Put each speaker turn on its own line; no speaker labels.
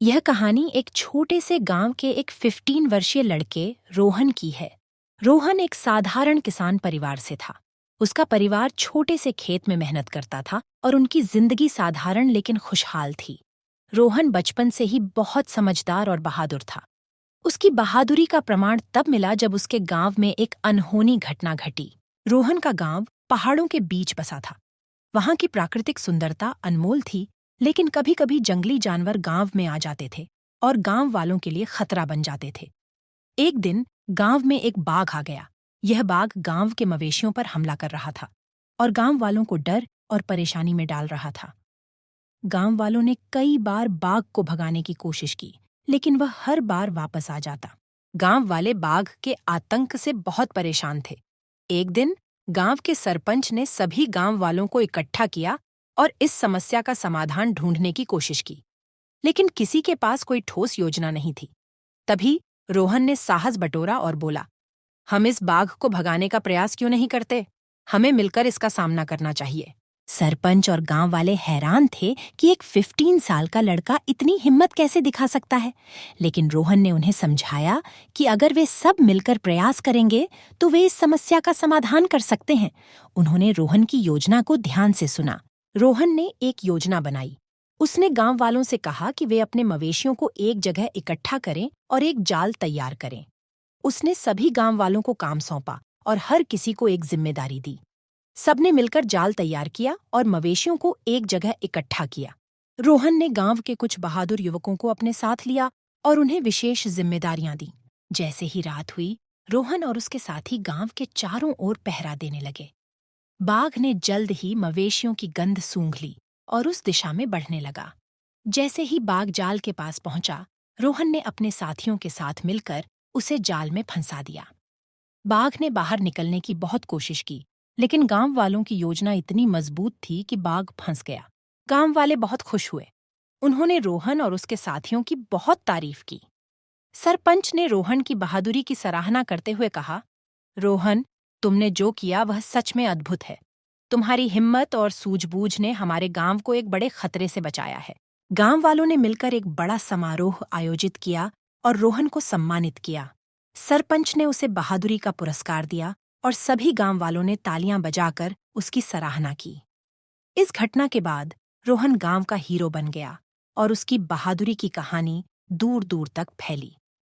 यह कहानी एक छोटे से गांव के एक 15 वर्षीय लड़के रोहन की है। रोहन एक साधारण किसान परिवार से था। उसका परिवार छोटे से खेत में मेहनत करता था और उनकी जिंदगी साधारण लेकिन खुशहाल थी। रोहन बचपन से ही बहुत समझदार और बहादुर था। उसकी बहादुरी का प्रमाण तब मिला जब उसके गांव में एक अनहोनी घटना घटी। रोहन का गांव पहाड़ों के बीच बसा था। वहां की प्राकृतिक सुंदरता अनमोल थी, लेकिन कभी कभी जंगली जानवर गांव में आ जाते थे और गांव वालों के लिए खतरा बन जाते थे। एक दिन गांव में एक बाघ आ गया। यह बाघ गांव के मवेशियों पर हमला कर रहा था और गांव वालों को डर और परेशानी में डाल रहा था। गांव वालों ने कई बार बाघ को भगाने की कोशिश की, लेकिन वह हर बार वापस आ जाता। गांव वाले बाघ के आतंक से बहुत परेशान थे। एक दिन गांव के सरपंच ने सभी गांव वालों को इकट्ठा किया और इस समस्या का समाधान ढूंढने की कोशिश की, लेकिन किसी के पास कोई ठोस योजना नहीं थी। तभी रोहन ने साहस बटोरा और बोला, हम इस बाघ को भगाने का प्रयास क्यों नहीं करते? हमें मिलकर इसका सामना करना चाहिए। सरपंच और गांव वाले हैरान थे कि एक 15 साल का लड़का इतनी हिम्मत कैसे दिखा सकता है, लेकिन रोहन ने उन्हें समझाया कि अगर वे सब मिलकर प्रयास करेंगे तो वे इस समस्या का समाधान कर सकते हैं। उन्होंने रोहन की योजना को ध्यान से सुना। रोहन ने एक योजना बनाई। उसने गांव वालों से कहा कि वे अपने मवेशियों को एक जगह इकट्ठा करें और एक जाल तैयार करें। उसने सभी गांव वालों को काम सौंपा और हर किसी को एक जिम्मेदारी दी। सबने मिलकर जाल तैयार किया और मवेशियों को एक जगह इकट्ठा किया। रोहन ने गांव के कुछ बहादुर युवकों को अपने साथ लिया और उन्हें विशेष जिम्मेदारियां दी। जैसे ही रात हुई, रोहन और उसके साथी गांव के चारों ओर पहरा देने लगे। बाघ ने जल्द ही मवेशियों की गंध सूंघ ली और उस दिशा में बढ़ने लगा। जैसे ही बाघ जाल के पास पहुंचा, रोहन ने अपने साथियों के साथ मिलकर उसे जाल में फंसा दिया। बाघ ने बाहर निकलने की बहुत कोशिश की, लेकिन गांव वालों की योजना इतनी मजबूत थी कि बाघ फंस गया। गांव वाले बहुत खुश हुए। उन्होंने रोहन और उसके साथियों की बहुत तारीफ की। सरपंच ने रोहन की बहादुरी की सराहना करते हुए कहा, रोहन, तुमने जो किया वह सच में अद्भुत है। तुम्हारी हिम्मत और सूझबूझ ने हमारे गांव को एक बड़े खतरे से बचाया है। गांव वालों ने मिलकर एक बड़ा समारोह आयोजित किया और रोहन को सम्मानित किया। सरपंच ने उसे बहादुरी का पुरस्कार दिया और सभी गांव वालों ने तालियां बजाकर उसकी सराहना की। इस घटना के बाद रोहन गांव का हीरो बन गया और उसकी बहादुरी की कहानी दूर दूर तक फैली।